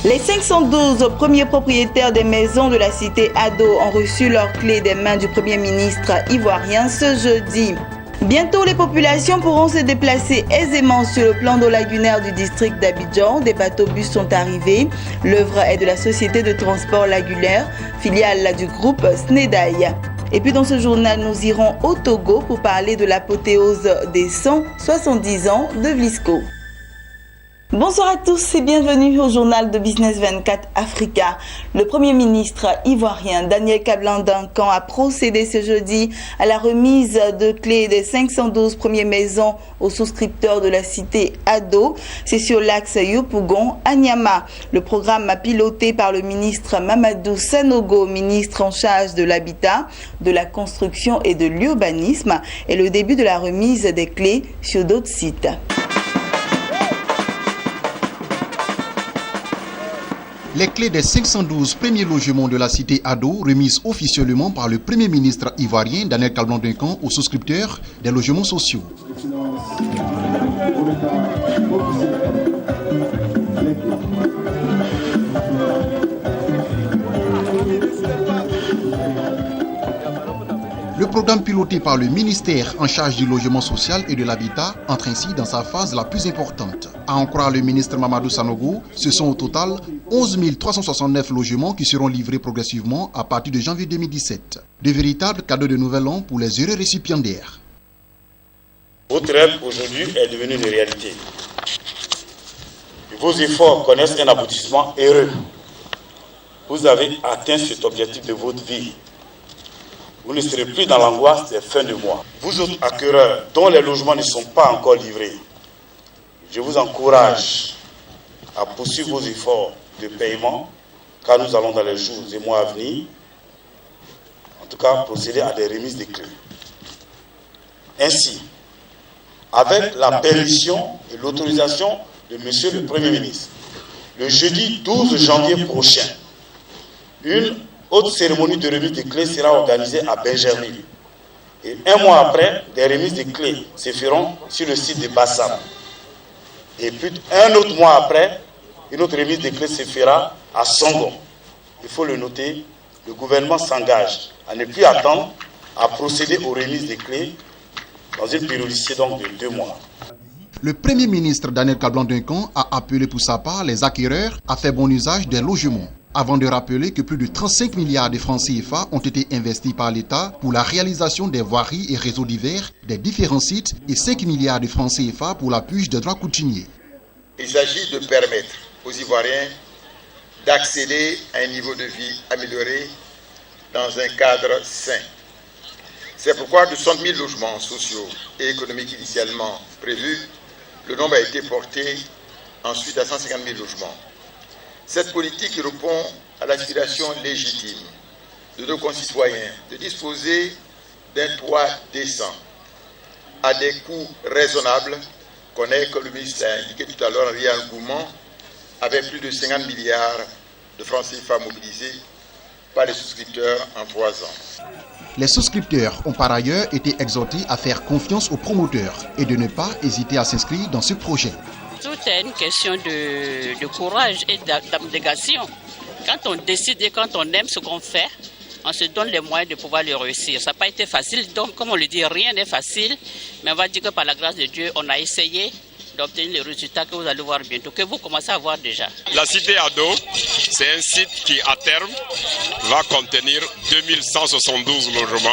Les 512 premiers propriétaires des maisons de la cité Ado ont reçu leurs clés des mains du Premier ministre ivoirien ce jeudi. Bientôt, les populations pourront se déplacer aisément sur le plan d'eau lagunaire du district d'Abidjan. Des bateaux-bus sont arrivés. L'œuvre est de la société de transport lagunaire, filiale du groupe Snedaï. Et puis dans ce journal, nous irons au Togo pour parler de l'apothéose des 170 ans de Vlisco. Bonsoir à tous et bienvenue au journal de Business 24 Africa. Le Premier ministre ivoirien Daniel Kablan-Duncan a procédé ce jeudi à la remise de clés des 512 premières maisons aux souscripteurs de la cité Ado. C'est sur l'axe Yopougon à Niama. Le programme piloté par le ministre Mamadou Sanogo, ministre en charge de l'habitat, de la construction et de l'urbanisme, est le début de la remise des clés sur d'autres sites. Les clés des 512 premiers logements de la cité Ado, remises officiellement par le Premier ministre ivoirien Daniel Kablan-Duncan aux souscripteurs des logements sociaux. Le programme piloté par le ministère en charge du logement social et de l'habitat entre ainsi dans sa phase la plus importante. À en croire le ministre Mamadou Sanogo, ce sont au total 11 369 logements qui seront livrés progressivement à partir de janvier 2017. De véritables cadeaux de nouvel an pour les heureux récipiendaires. Votre rêve aujourd'hui est devenu une réalité. Vos efforts connaissent un aboutissement heureux. Vous avez atteint cet objectif de votre vie. Vous ne serez plus dans l'angoisse des fins de mois. Vous autres acquéreurs dont les logements ne sont pas encore livrés, je vous encourage à poursuivre vos efforts de paiement, car nous allons dans les jours et mois à venir, en tout cas procéder à des remises de clés. Ainsi, avec la permission et l'autorisation de Monsieur le Premier ministre, le jeudi 12 janvier prochain, une autre cérémonie de remise de clés sera organisée à Benjerville. Et un mois après, des remises de clés se feront sur le site de Bassam. Et puis un autre mois après, une autre remise de clés se fera à Songon. Il faut le noter, le gouvernement s'engage à ne plus attendre à procéder aux remises de clés dans une périodicité donc de 2 mois. Le Premier ministre Daniel Kablan-Duncan a appelé pour sa part les acquéreurs à faire bon usage des logements, avant de rappeler que plus de 35 milliards de francs CFA ont été investis par l'État pour la réalisation des voiries et réseaux divers des différents sites et 5 milliards de francs CFA pour la purge des droits coutumiers. Il s'agit de permettre aux Ivoiriens d'accéder à un niveau de vie amélioré dans un cadre sain. C'est pourquoi de 100 000 logements sociaux et économiques initialement prévus, le nombre a été porté ensuite à 150 000 logements. Cette politique répond à l'aspiration légitime de nos concitoyens de disposer d'un toit décent à des coûts raisonnables. On connaît que le ministre a indiqué tout à l'heure, Henri Algoumant, avec plus de 50 milliards de francs CFA mobilisés par les souscripteurs en 3 ans. Les souscripteurs ont par ailleurs été exhortés à faire confiance aux promoteurs et de ne pas hésiter à s'inscrire dans ce projet. Tout est une question de courage et d'abnégation. Quand on décide et quand on aime ce qu'on fait, on se donne les moyens de pouvoir le réussir. Ça n'a pas été facile, donc comme on le dit, rien n'est facile. Mais on va dire que par la grâce de Dieu, on a essayé d'obtenir les résultats que vous allez voir bientôt, que vous commencez à voir déjà. La cité Ado, c'est un site qui, à terme, va contenir 2172 logements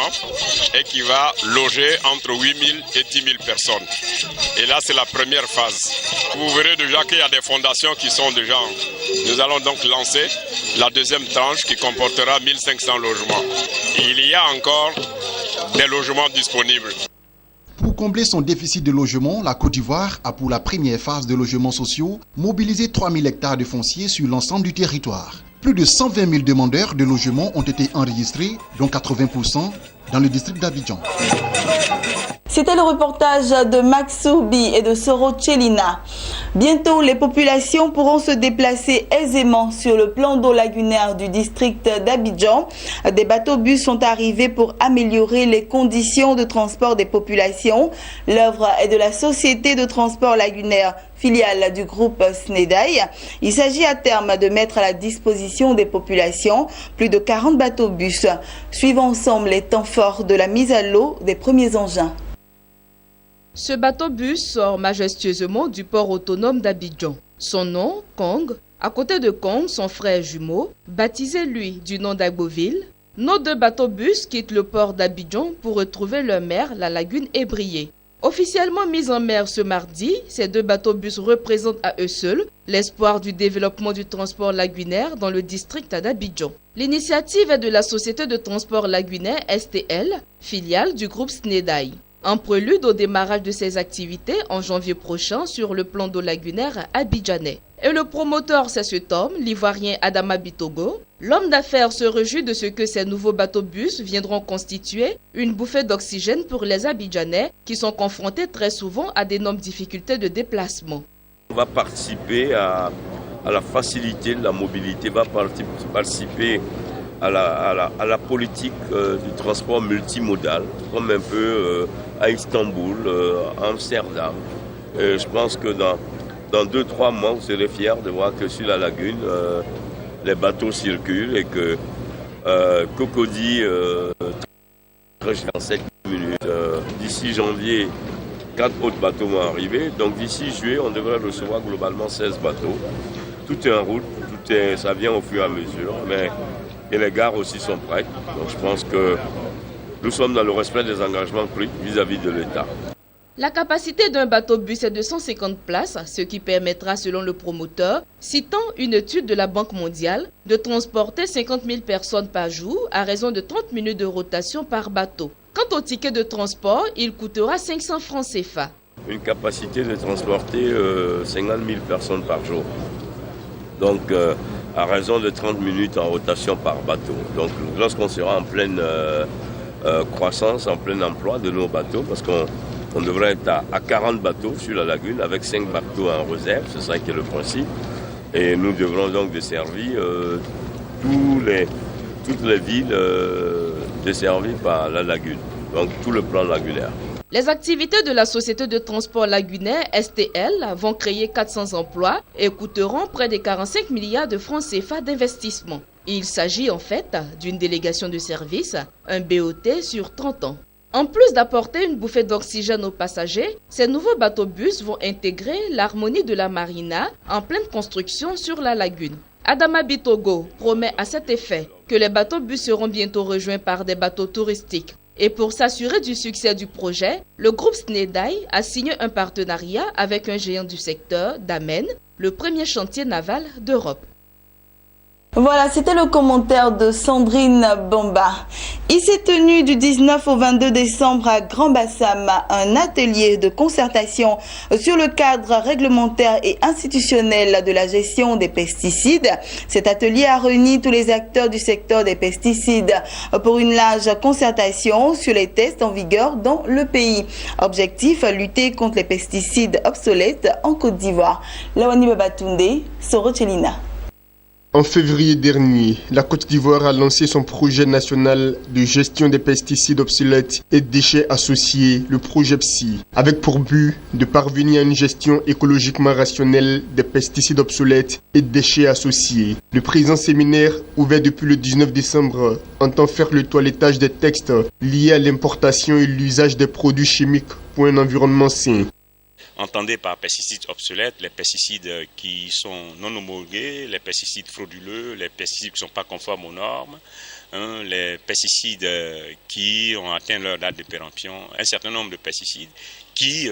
et qui va loger entre 8000 et 10 000 personnes. Et là, c'est la première phase. Vous verrez déjà qu'il y a des fondations qui sont déjà... Nous allons donc lancer la deuxième tranche qui comportera 1500 logements. Et il y a encore des logements disponibles. Pour combler son déficit de logement, la Côte d'Ivoire a pour la première phase de logements sociaux mobilisé 3000 hectares de foncier sur l'ensemble du territoire. Plus de 120 000 demandeurs de logements ont été enregistrés, dont 80% dans le district d'Abidjan. C'était le reportage de Max Soubi et de Soro Chelina. Bientôt, les populations pourront se déplacer aisément sur le plan d'eau lagunaire du district d'Abidjan. Des bateaux-bus sont arrivés pour améliorer les conditions de transport des populations. L'œuvre est de la Société de transport lagunaire, filiale du groupe SNEDAI. Il s'agit à terme de mettre à la disposition des populations plus de 40 bateaux-bus. Suivons ensemble les temps forts de la mise à l'eau des premiers engins. Ce bateau-bus sort majestueusement du port autonome d'Abidjan. Son nom, Kong. À côté de Kong, son frère jumeau, baptisé lui du nom d'Agboville. Nos deux bateaux-bus quittent le port d'Abidjan pour retrouver leur mère, la lagune Ébrié. Officiellement mis en mer ce mardi, ces deux bateaux-bus représentent à eux seuls l'espoir du développement du transport lagunaire dans le district d'Abidjan. L'initiative est de la Société de transport lagunaire STL, filiale du groupe SNEDAI. En prélude au démarrage de ces activités en janvier prochain sur le plan d'eau lagunaire abidjanais. Et le promoteur, c'est cet homme, l'ivoirien Adama Bitogo. L'homme d'affaires se réjouit de ce que ces nouveaux bateaux-bus viendront constituer une bouffée d'oxygène pour les Abidjanais qui sont confrontés très souvent à d'énormes difficultés de déplacement. On va participer à la facilité de la mobilité, va participer à la politique du transport multimodal, comme un peu à Istanbul, Amsterdam. Je pense que dans 2-3 mois, vous serez fiers de voir que sur la lagune, les bateaux circulent et que Cocody en 7 minutes. D'ici janvier, 4 autres bateaux vont arriver. Donc d'ici juillet, on devrait recevoir globalement 16 bateaux. Tout est en route, ça vient au fur et à mesure. Et les gares aussi sont prêtes. Donc je pense que nous sommes dans le respect des engagements pris vis-à-vis de l'État. La capacité d'un bateau-bus est de 150 places, ce qui permettra, selon le promoteur, citant une étude de la Banque mondiale, de transporter 50 000 personnes par jour à raison de 30 minutes de rotation par bateau. Quant au ticket de transport, il coûtera 500 francs CFA. Une capacité de transporter 50 000 personnes par jour. Donc, à raison de 30 minutes en rotation par bateau. Donc, lorsqu'on sera en pleine croissance, en plein emploi de nos bateaux, parce qu'on devrait être à 40 bateaux sur la lagune avec 5 bateaux en réserve, c'est ça qui est le principe. Et nous devrons donc desservir toutes les villes desservies par la lagune, donc tout le plan lagunaire. Les activités de la Société de transport lagunaire STL vont créer 400 emplois et coûteront près de 45 milliards de francs CFA d'investissement. Il s'agit en fait d'une délégation de service, un BOT sur 30 ans. En plus d'apporter une bouffée d'oxygène aux passagers, ces nouveaux bateaux-bus vont intégrer l'harmonie de la marina en pleine construction sur la lagune. Adama Bitogo promet à cet effet que les bateaux-bus seront bientôt rejoints par des bateaux touristiques. Et pour s'assurer du succès du projet, le groupe SNEDAI a signé un partenariat avec un géant du secteur, Damen, le premier chantier naval d'Europe. Voilà, c'était le commentaire de Sandrine Bomba. Il s'est tenu du 19 au 22 décembre à Grand Bassam un atelier de concertation sur le cadre réglementaire et institutionnel de la gestion des pesticides. Cet atelier a réuni tous les acteurs du secteur des pesticides pour une large concertation sur les tests en vigueur dans le pays. Objectif, lutter contre les pesticides obsolètes en Côte d'Ivoire. Lawani Babatunde, Soro Chelina. En février dernier, la Côte d'Ivoire a lancé son projet national de gestion des pesticides obsolètes et déchets associés, le projet PSI, avec pour but de parvenir à une gestion écologiquement rationnelle des pesticides obsolètes et déchets associés. Le présent séminaire, ouvert depuis le 19 décembre, entend faire le toilettage des textes liés à l'importation et l'usage des produits chimiques pour un environnement sain. Entendez par pesticides obsolètes les pesticides qui sont non homologués, les pesticides frauduleux, les pesticides qui ne sont pas conformes aux normes, les pesticides qui ont atteint leur date de péremption, un certain nombre de pesticides qui,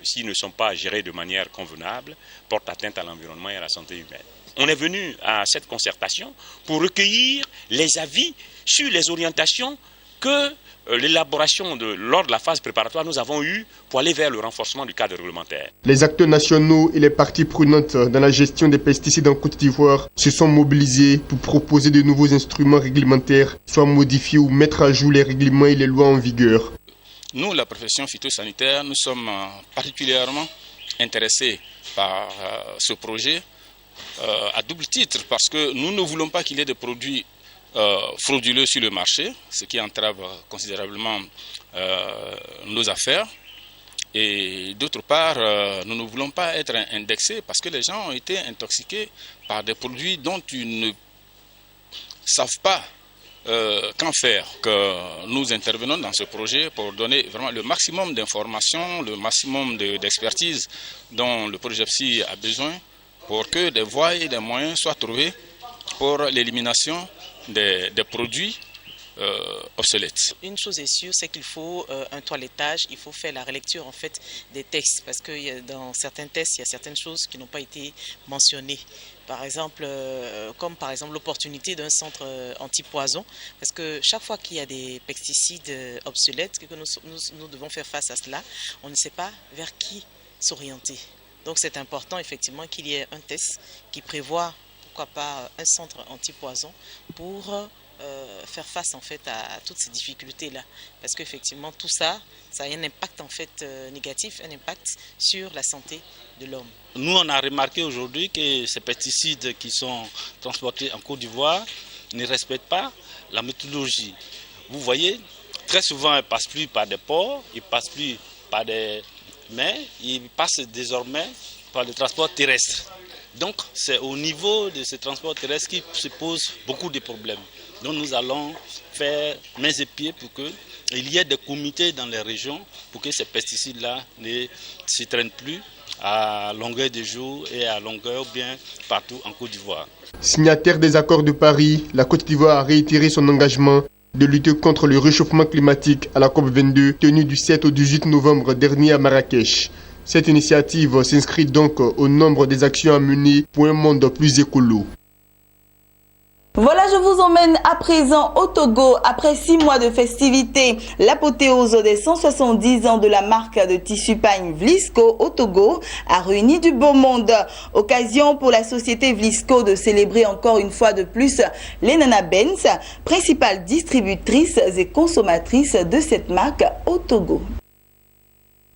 s'ils ne sont pas gérés de manière convenable, portent atteinte à l'environnement et à la santé humaine. On est venu à cette concertation pour recueillir les avis sur les orientations que l'élaboration lors de la phase préparatoire, nous avons eu pour aller vers le renforcement du cadre réglementaire. Les acteurs nationaux et les parties prenantes dans la gestion des pesticides en Côte d'Ivoire se sont mobilisés pour proposer de nouveaux instruments réglementaires, soit modifier ou mettre à jour les règlements et les lois en vigueur. Nous, la profession phytosanitaire, nous sommes particulièrement intéressés par ce projet à double titre, parce que nous ne voulons pas qu'il y ait des produits frauduleux sur le marché, ce qui entrave considérablement nos affaires. Et d'autre part, nous ne voulons pas être indexés parce que les gens ont été intoxiqués par des produits dont ils ne savent pas qu'en faire. Que nous intervenons dans ce projet pour donner vraiment le maximum d'informations, le maximum d'expertise dont le projet PSI a besoin pour que des voies et des moyens soient trouvés pour l'élimination des produits obsolètes. Une chose est sûre, c'est qu'il faut un toilettage, il faut faire la relecture en fait des textes, parce que dans certains tests, il y a certaines choses qui n'ont pas été mentionnées. Par exemple, comme par exemple l'opportunité d'un centre anti-poison, parce que chaque fois qu'il y a des pesticides obsolètes, que nous devons faire face à cela, on ne sait pas vers qui s'orienter. Donc c'est important effectivement qu'il y ait un test qui prévoit, pourquoi pas, un centre anti-poison pour faire face en fait à toutes ces difficultés-là. Parce qu'effectivement tout ça, ça a un impact en fait négatif, un impact sur la santé de l'homme. Nous on a remarqué aujourd'hui que ces pesticides qui sont transportés en Côte d'Ivoire ne respectent pas la méthodologie. Vous voyez, très souvent ils ne passent plus par des ports, ils ne passent plus par des mers, ils passent désormais par le transport terrestre. Donc c'est au niveau de ce transport terrestre qui se pose beaucoup de problèmes. Donc nous allons faire mains et pieds pour qu'il y ait des comités dans les régions pour que ces pesticides-là ne se traînent plus à longueur de jour et à longueur bien partout en Côte d'Ivoire. Signataire des accords de Paris, la Côte d'Ivoire a réitéré son engagement de lutter contre le réchauffement climatique à la COP22 tenue du 7 au 18 novembre dernier à Marrakech. Cette initiative s'inscrit donc au nombre des actions à mener pour un monde plus écolo. Voilà, je vous emmène à présent au Togo. Après 6 mois de festivités, l'apothéose des 170 ans de la marque de tissu pagne Vlisco au Togo a réuni du beau monde. Occasion pour la société Vlisco de célébrer encore une fois de plus les Nana Benz, principale distributrice et consommatrice de cette marque au Togo.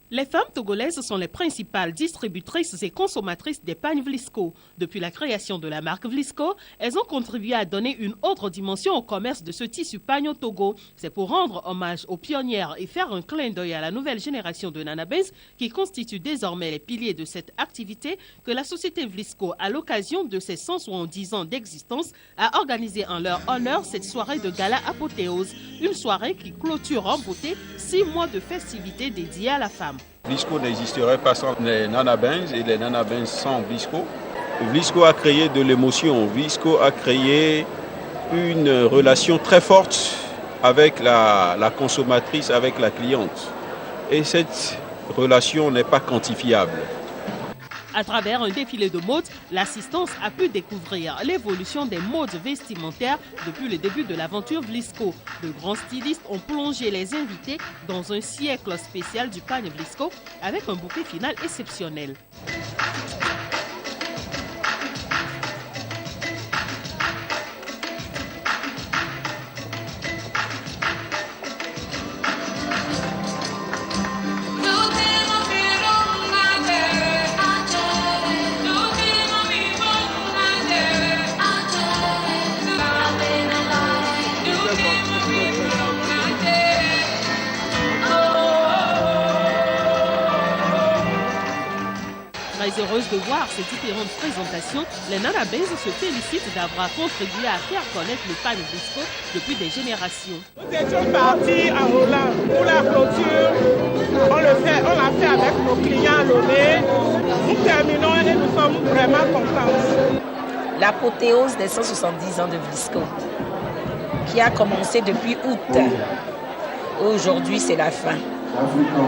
Les femmes togolaises sont les principales distributrices et consommatrices des pagnes Vlisco. Depuis la création de la marque Vlisco, elles ont contribué à donner une autre dimension au commerce de ce tissu pagne au Togo. C'est pour rendre hommage aux pionnières et faire un clin d'œil à la nouvelle génération de Nana Benz qui constituent désormais les piliers de cette activité que la société Vlisco, à l'occasion de ses 170 ans d'existence, a organisé en leur honneur cette soirée de gala apothéose. Une soirée qui clôture en beauté 6 mois de festivités dédiées à la femme. Vlisco n'existerait pas sans les Nana Benz et les Nana Benz sans Vlisco. Vlisco a créé de l'émotion, Vlisco a créé une relation très forte avec la consommatrice, avec la cliente. Et cette relation n'est pas quantifiable. À travers un défilé de mode, l'assistance a pu découvrir l'évolution des modes vestimentaires depuis le début de l'aventure Vlisco. De grands stylistes ont plongé les invités dans un siècle spécial du pagne Vlisco avec un bouquet final exceptionnel. Très heureuse de voir ces différentes présentations, les Nana Benz se félicitent d'avoir contribué à faire connaître le pagne Vlisco depuis des générations. Nous étions partis à Hollande pour la clôture. On l'a fait avec nos clients l'ONE. Nous terminons et nous sommes vraiment contents. L'apothéose des 170 ans de Vlisco, qui a commencé depuis août. Aujourd'hui, c'est la fin.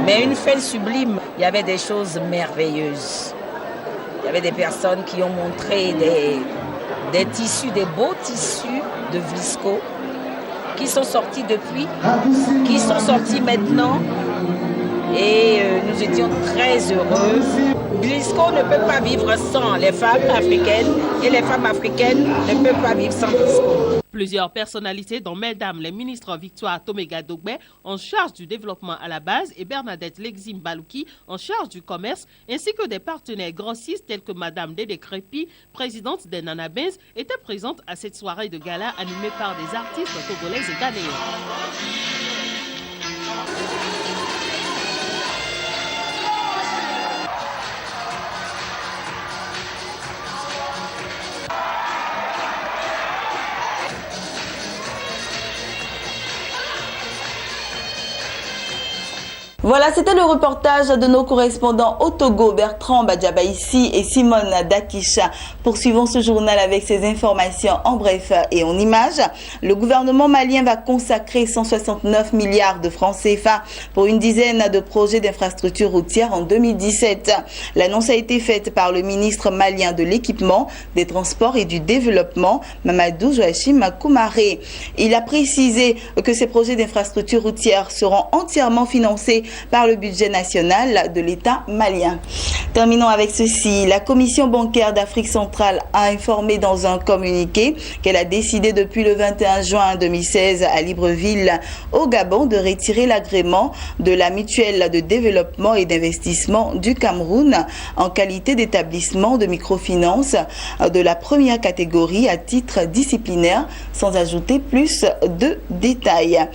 Mais une fin sublime, il y avait des choses merveilleuses. Il y avait des personnes qui ont montré des tissus, des beaux tissus de Vlisco qui sont sortis depuis, qui sont sortis maintenant. Et nous étions très heureux. Vlisco ne peut pas vivre sans les femmes africaines et les femmes africaines ne peuvent pas vivre sans Vlisco. Plusieurs personnalités, dont Mesdames les ministres Victoire Tomega Dogbe en charge du développement à la base et Bernadette Lexim Balouki en charge du commerce, ainsi que des partenaires grossistes tels que Madame Dédé Crépi, présidente des Nana Benz, étaient présentes à cette soirée de gala animée par des artistes togolais et ghanéens. Voilà, c'était le reportage de nos correspondants au Togo, Bertrand Badjabaïsi et Simone Dakisha. Poursuivons ce journal avec ces informations en bref et en images. Le gouvernement malien va consacrer 169 milliards de francs CFA pour une dizaine de projets d'infrastructures routières en 2017. L'annonce a été faite par le ministre malien de l'équipement, des transports et du développement, Mamadou Joachim Koumaré. Il a précisé que ces projets d'infrastructures routières seront entièrement financés par le budget national de l'État malien. Terminons avec ceci. La Commission bancaire d'Afrique centrale a informé dans un communiqué qu'elle a décidé depuis le 21 juin 2016 à Libreville, au Gabon, de retirer l'agrément de la mutuelle de développement et d'investissement du Cameroun en qualité d'établissement de microfinance de la première catégorie à titre disciplinaire, sans ajouter plus de détails.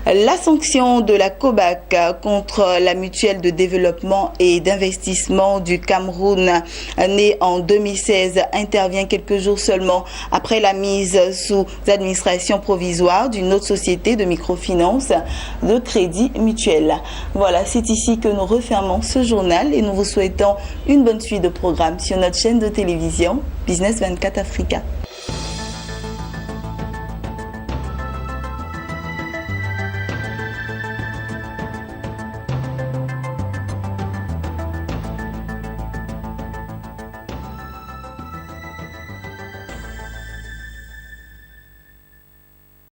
La sanction de la COBAC contre la mutuelle de développement et d'investissement du Cameroun, née en 2016, intervient quelques jours seulement après la mise sous administration provisoire d'une autre société de microfinance de crédit mutuel. Voilà, c'est ici que nous refermons ce journal et nous vous souhaitons une bonne suite de programmes sur notre chaîne de télévision Business 24 Africa.